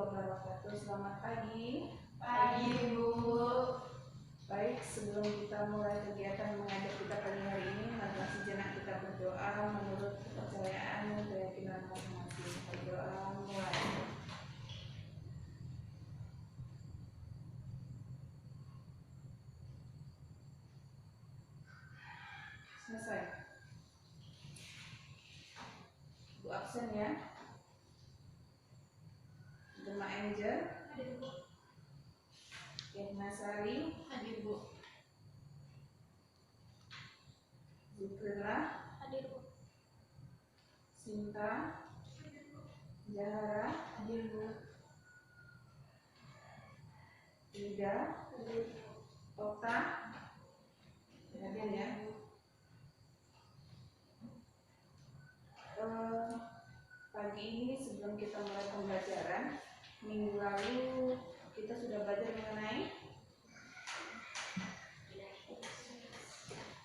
wabarakatuh. Selamat pagi. Pagi, Bu. Baik, sebelum kita mulai kegiatan mengajar kita pagi hari ini, marilah sejenak kita berdoa menurut kepercayaan dan keyakinan masing-masing. Berdoa mulai. Selesai. Bu absen ya. Gemma Angel, Hadir, Bu. Irna Sari, Hadir, Bu. Zukrila, Hadir, Bu. Sinta, Hadir, Bu. Zahara, Hadir, Bu. Ida, Hadir, Bu. Okta, hadir ya. Pagi ini sebelum kita mulai pembelajaran, minggu lalu kita sudah belajar mengenai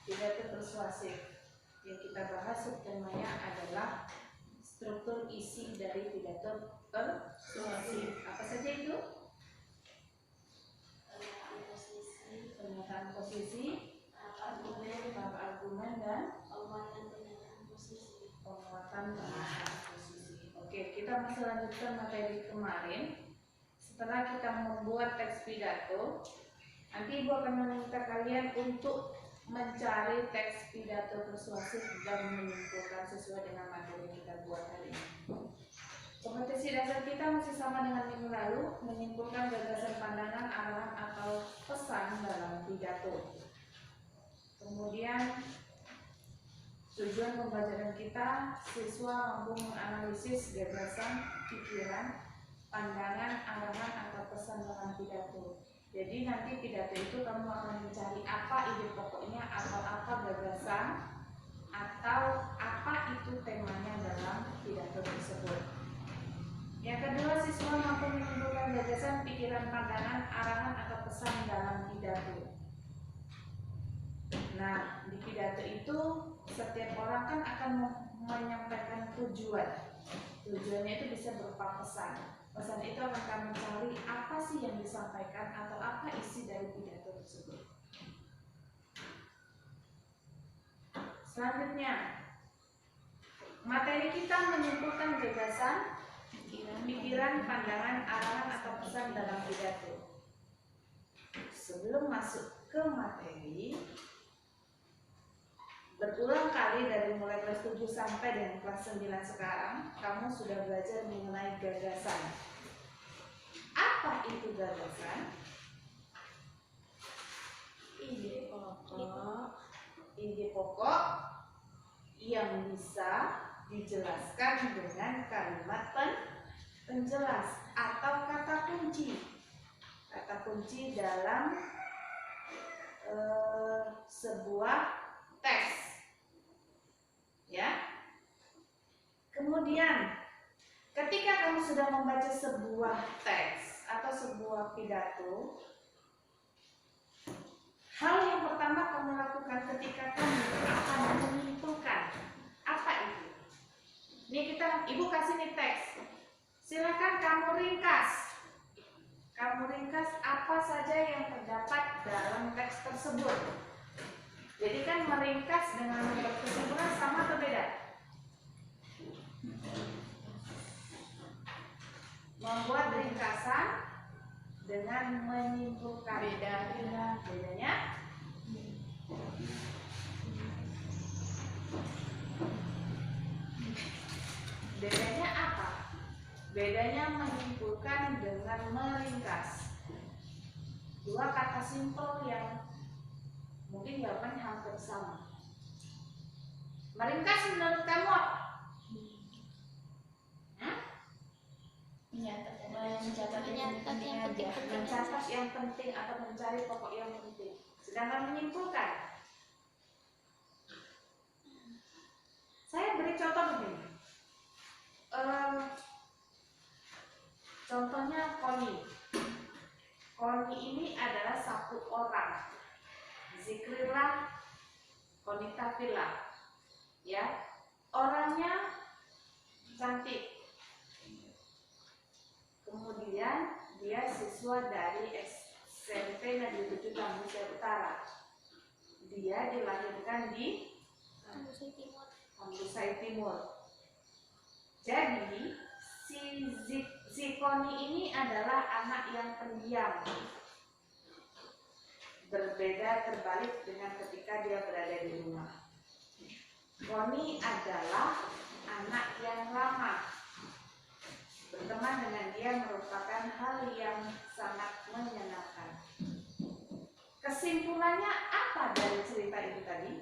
pidato persuasif. Yang kita bahas temanya adalah struktur isi dari pidato persuasif. Apa saja itu? Pernyataan posisi, argumen dan penguatan pernyataan posisi. Oke, kita masih lanjutkan materi kemarin. Setelah kita membuat teks pidato, nanti Ibu akan meminta kalian untuk mencari teks pidato persuasif dan menyimpulkan sesuai dengan materi yang kita buat hari ini. Kompetensi dasar kita masih sama dengan minggu lalu, menyimpulkan gagasan, pandangan, arahan atau pesan dalam pidato. Kemudian tujuan pembelajaran kita, siswa mampu menganalisis gagasan, pikiran, pandangan, arahan atau pesan dalam pidato. Jadi nanti pidato itu kamu akan mencari apa ide pokoknya atau apa gagasan atau apa itu temanya dalam pidato tersebut. Yang kedua, siswa mampu menyimpulkan gagasan, pikiran, pandangan, arahan atau pesan dalam pidato. Nah, di pidato itu setiap orang kan akan menyampaikan tujuan. Tujuannya itu bisa berupa pesan. Pesan itu akan kami cari apa sih yang disampaikan atau apa isi dari pidato tersebut. Selanjutnya, materi kita menyimpulkan gagasan, pikiran, pandangan, arahan atau pesan dalam pidato. Sebelum masuk ke materi, berulang kali dari mulai kelas 7 sampai dengan kelas 9 sekarang, kamu sudah belajar mengenai gagasan. Apa itu gagasan? Ide pokok yang bisa dijelaskan dengan kalimat penjelas atau kata kunci. Kata kunci dalam sebuah teks. Ya. Kemudian ketika kamu sudah membaca sebuah teks atau sebuah pidato, hal yang pertama kamu lakukan ketika kamu akan menyimpulkan apa itu. Ini Ibu kasih nih teks. Silakan kamu ringkas. Kamu ringkas apa saja yang terdapat dalam teks tersebut. Jadi kan meringkas dengan membuat kesimpulan sama atau beda? Membuat ringkasan dengan menyimpulkan. Bedanya? Bedanya apa? Bedanya menyimpulkan dengan meringkas. Dua kata simpel yang mungkin jawabannya hampir sama. Meringkas menurut kamu apa? Mencatat yang penting atau mencari pokok yang penting. Sedangkan menyimpulkan, saya beri contoh begini. Contohnya Koni. Koni ini adalah satu orang. Zikrillah Konita Villa. Ya, orangnya cantik. Kemudian siswa dari SMP Negeri 7 Tambusai Utara. Dia dilahirkan di Tambusai Timur. Jadi si Koni ini adalah anak yang pendiam. Berbeda terbalik dengan ketika dia berada di rumah. Koni adalah anak yang ramah. Berteman dengan dia merupakan hal yang sangat menyenangkan. Kesimpulannya apa dari cerita itu tadi?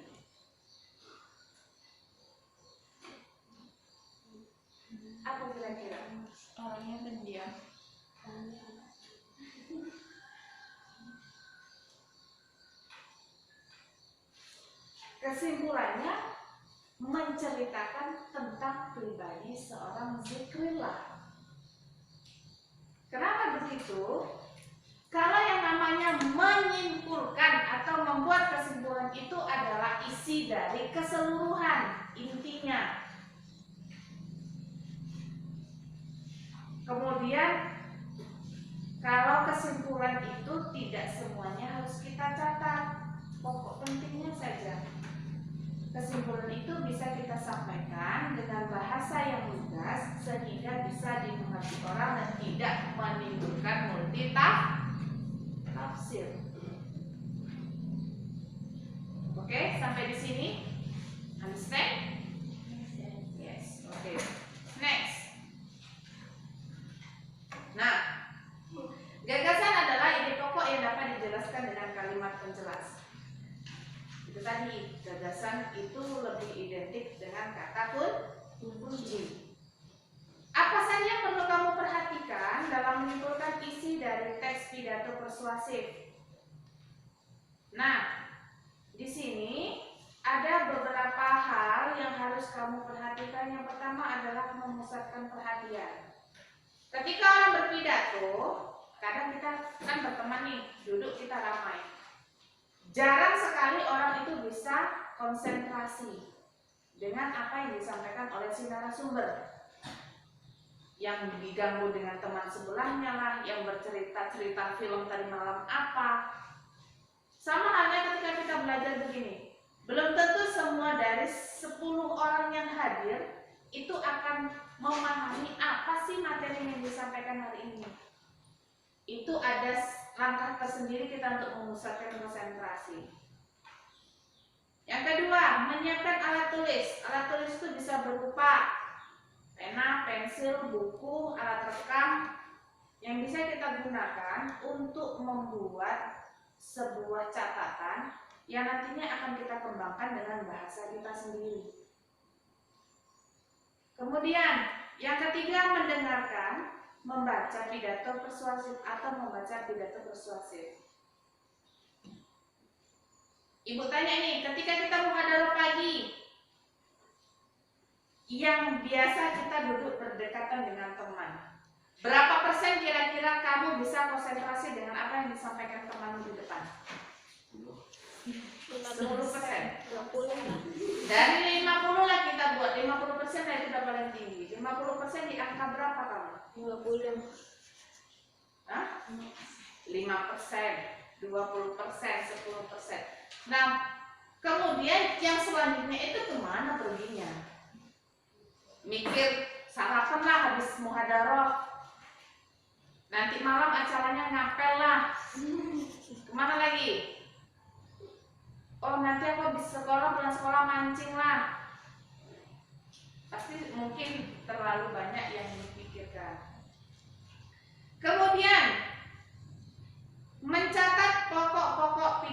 Apa kira-kira? Orangnya pendiam. Kesimpulannya menceritakan tentang pribadi seorang Zikrillah. Kenapa begitu? Kalau yang namanya menyimpulkan atau membuat kesimpulan itu adalah isi dari keseluruhan intinya. Kemudian kalau kesimpulan itu tidak semuanya harus kita catat, pokok pentingnya saja. Kesimpulan itu bisa kita sampaikan dengan bahasa yang lugas sehingga bisa dimengerti orang dan tidak menimbulkan multitafsir. Oke, sampai di sini. Understand? Yes. Oke. Next. Nah, gagasan adalah ide pokok yang dapat dijelaskan dengan kalimat penjelas. Itu tadi, gagasan itu lebih identik dengan kata kunci. Apa saja yang perlu kamu perhatikan dalam menyimpulkan isi dari teks pidato persuasif? Nah, di sini ada beberapa hal yang harus kamu perhatikan. Yang pertama adalah memusatkan perhatian. Ketika orang berpidato, kadang kita kan berteman nih, duduk kita ramai. Jarang sekali orang itu bisa konsentrasi dengan apa yang disampaikan oleh si narasumber. Yang diganggu dengan teman sebelahnya lah, yang bercerita-cerita film tadi malam apa. Sama halnya ketika kita belajar begini. Belum tentu semua dari 10 orang yang hadir itu akan memahami apa sih materi yang disampaikan hari ini. Itu ada langkah tersendiri kita untuk memusatkan konsentrasi. Yang kedua, menyiapkan alat tulis. Alat tulis itu bisa berupa pena, pensil, buku, alat rekam yang bisa kita gunakan untuk membuat sebuah catatan yang nantinya akan kita kembangkan dengan bahasa kita sendiri. Kemudian, yang ketiga, mendengarkan, membaca pidato persuasif atau membaca pidato persuasif. Ibu tanya nih, ketika kita muhadharah pagi, yang biasa kita duduk berdekatan dengan teman, berapa persen kira-kira kamu bisa konsentrasi dengan apa yang disampaikan teman di depan? 10%. Dari 50 lah kita buat 50% lah, itu udah paling tinggi. 50% di angka berapa kamu? 50. Hah? 5%, 20%, 10%. Nah, kemudian yang selanjutnya itu kemana perginya? Mikir sarapan lah habis muhadharah. Nanti malam acaranya ngapel lah. Kemana lagi? Oh, nanti aku habis sekolah, pulang sekolah mancing lah. Pasti mungkin terlalu banyak yang dipikirkan.